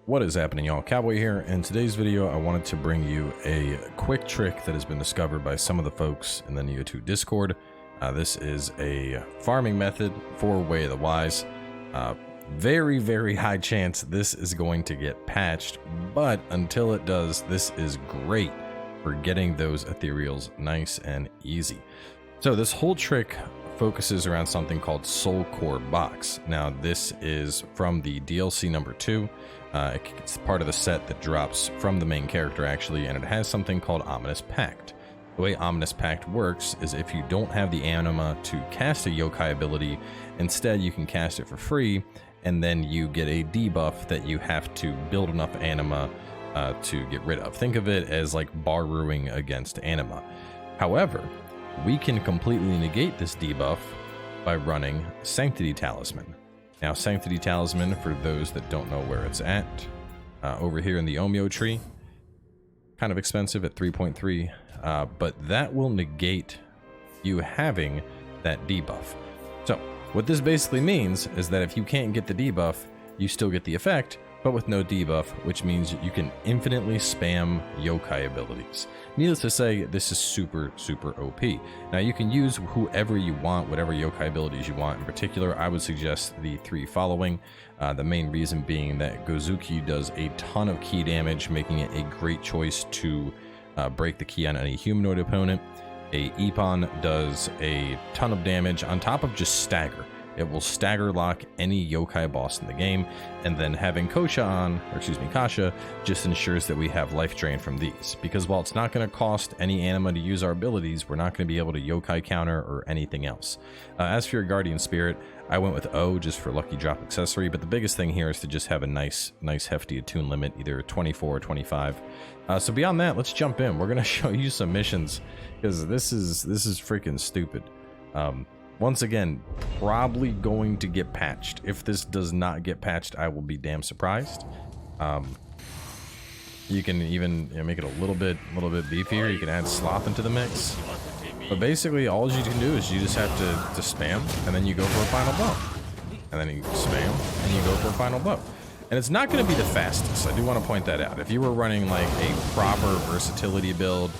What is happening, y'all? Cowboy here. In today's video, I wanted to bring you a quick trick that has been discovered by some of the folks in the Nioh 2 Discord. This is a farming method for Way of the Wise. Very, very high chance this is going to get patched, but until it does, this is great for getting those ethereals nice and easy. So this whole trick focuses around something called Soul Core Box. Now, this is from the DLC number 2. It's part of the set that drops from the main character, actually, and it has something called Ominous Pact. The way Ominous Pact works is if you don't have the anima to cast a yokai ability, instead you can cast it for free, and then you get a debuff that you have to build enough anima to get rid of. Think of it as like borrowing against anima. However, we can completely negate this debuff by running Sanctity Talisman. Now, Sanctity Talisman, for those that don't know where it's at, over here in the Omyo tree, kind of expensive at 3.3, but that will negate you having that debuff. So what this basically means is that if you can't get the debuff, you still get the effect, but with no debuff, which means you can infinitely spam yokai abilities. Needless to say, this is super, super OP. Now, you can use whoever you want, whatever yokai abilities you want. In particular, I would suggest the 3 following. The main reason being that Gozuki does a ton of key damage, making it a great choice to break the key on any humanoid opponent. A Ippon does a ton of damage on top of just stagger. It will stagger lock any yokai boss in the game, and then having Kasha just ensures that we have life drain from these, because while it's not going to cost any anima to use our abilities, we're not going to be able to yokai counter or anything else. As for your guardian spirit, I went with O just for lucky drop accessory, but the biggest thing here is to just have a nice hefty attune limit, either 24 or 25. So beyond that, let's jump in. We're going to show you some missions, because this is freaking stupid. Once again, probably going to get patched. If this does not get patched, I will be damn surprised. You can even make it a little bit beefier. You can add sloth into the mix. But basically, all you can do is you just have to spam, and then you go for a final blow. And then you spam, and you go for a final blow. And it's not going to be the fastest. I do want to point that out. If you were running like a proper versatility build,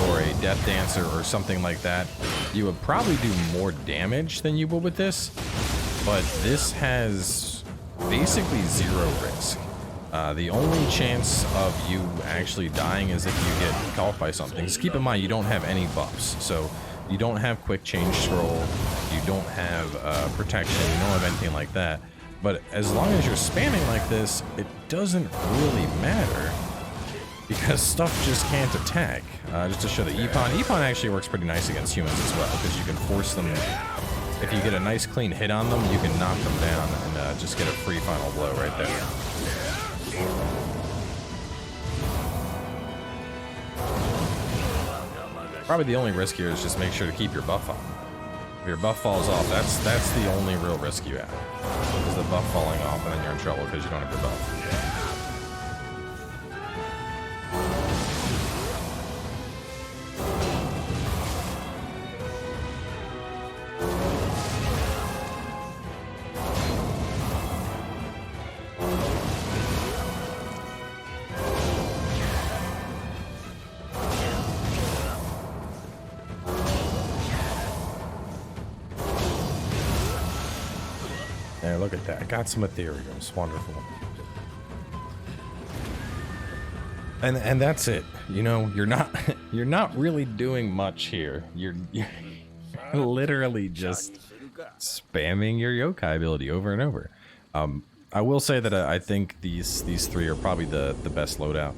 or a death dancer or something like that, you would probably do more damage than you would with this, but this has basically 0 risk. The only chance of you actually dying is if you get caught by something. Just keep in mind, you don't have any buffs, so you don't have quick change scroll, you don't have protection, you don't have anything like that. But as long as you're spamming like this, it doesn't really matter, because stuff just can't attack. Just to show the Ippon actually works pretty nice against humans as well, because you can force them, if you get a nice clean hit on them, you can knock them down and just get a free final blow right there. Probably the only risk here is just make sure to keep your buff on. If your buff falls off, that's the only real risk you have, is the buff falling off, and then you're in trouble because you don't have your buff. There, look at that. I got some ethereals. Wonderful. And that's it. You know, you're not really doing much here. You're literally just spamming your yokai ability over and over. I will say that I think these 3 are probably the best loadout.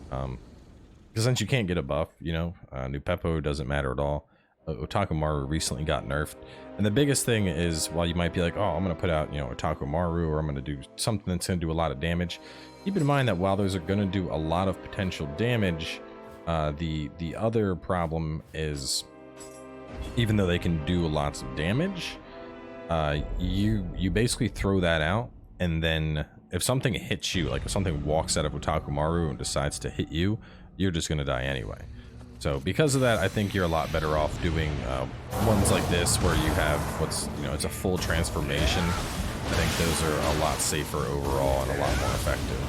Because since you can't get a buff, you know, New Peppo doesn't matter at all. Otakumaru recently got nerfed, and the biggest thing is, while you might be like, oh, I'm gonna put out, you know, Otakumaru, or I'm gonna do something that's gonna do a lot of damage, keep in mind that while those are gonna do a lot of potential damage, the other problem is, even though they can do lots of damage, you basically throw that out, and then if something hits you, like if something walks out of Otakumaru and decides to hit you, you're just gonna die anyway. So because of that, I think you're a lot better off doing ones like this, where you have it's a full transformation. I think those are a lot safer overall and a lot more effective.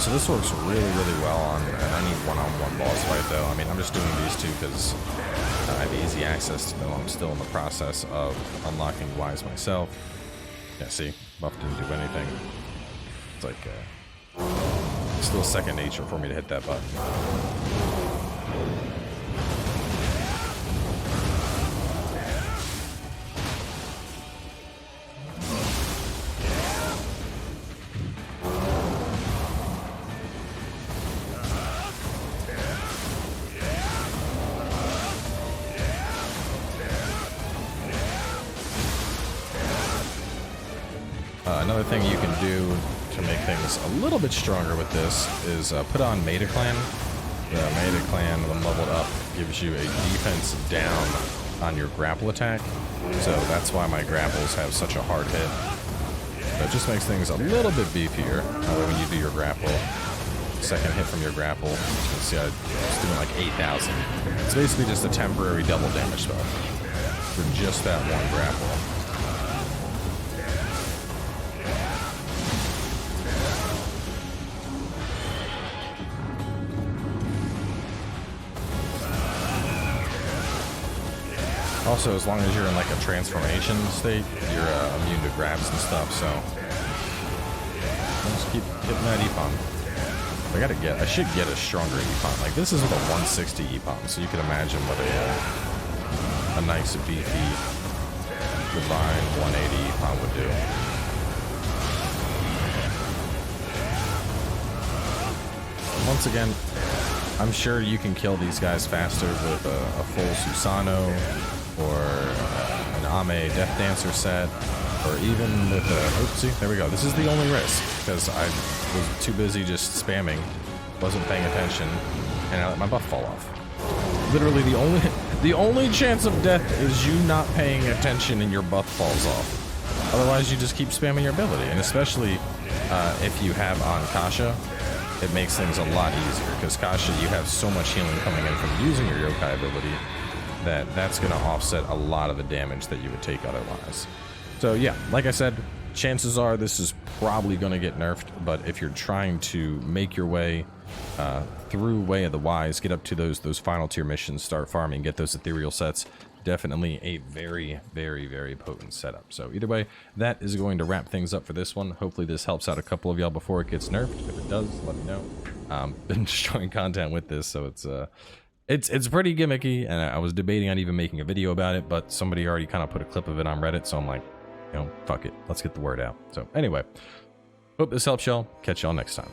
So this works really, really well on any one-on-one boss fight, though. I mean, I'm just doing these two because I have easy access to them. I'm still in the process of unlocking Wise myself. Yeah, see? Buff didn't do anything. It's like, still second nature for me to hit that button. Another thing you can do to make things a little bit stronger with this is put on Metaclan. The Metaclan, when leveled up, gives you a defense down on your grapple attack. So that's why my grapples have such a hard hit. So it just makes things a little bit beefier when you do your grapple. Second hit from your grapple. You can see I was doing like 8,000. It's basically just a temporary double damage spell for just that one grapple. Also, as long as you're in like a transformation state, you're immune to grabs and stuff, so just keep hitting that Epon. I should get a stronger Epon. Like, this is with a 160 Epon, so you can imagine what a nice beefy divine 180 Epon would do. Once again, I'm sure you can kill these guys faster with a full Susano, or an Ame Death Dancer set, or even with a... Oopsie, there we go. This is the only risk, because I was too busy just spamming, wasn't paying attention, and I let my buff fall off. Literally the only chance of death is you not paying attention and your buff falls off. Otherwise, you just keep spamming your ability, and especially if you have on Kasha, it makes things a lot easier, because Kasha, you have so much healing coming in from using your Yokai ability, that's going to offset a lot of the damage that you would take otherwise. So yeah, like I said, chances are this is probably going to get nerfed, but if you're trying to make your way through Way of the Wise, get up to those final tier missions, start farming, get those ethereal sets, definitely a very, very, very potent setup. So either way, that is going to wrap things up for this one. Hopefully this helps out a couple of y'all before it gets nerfed. If it does, let me know. Been destroying content with this, so it's pretty gimmicky, and I was debating on even making a video about it, but somebody already kind of put a clip of it on Reddit, so I'm like, you know, fuck it, let's get the word out. So anyway, hope this helps y'all. Catch y'all next time.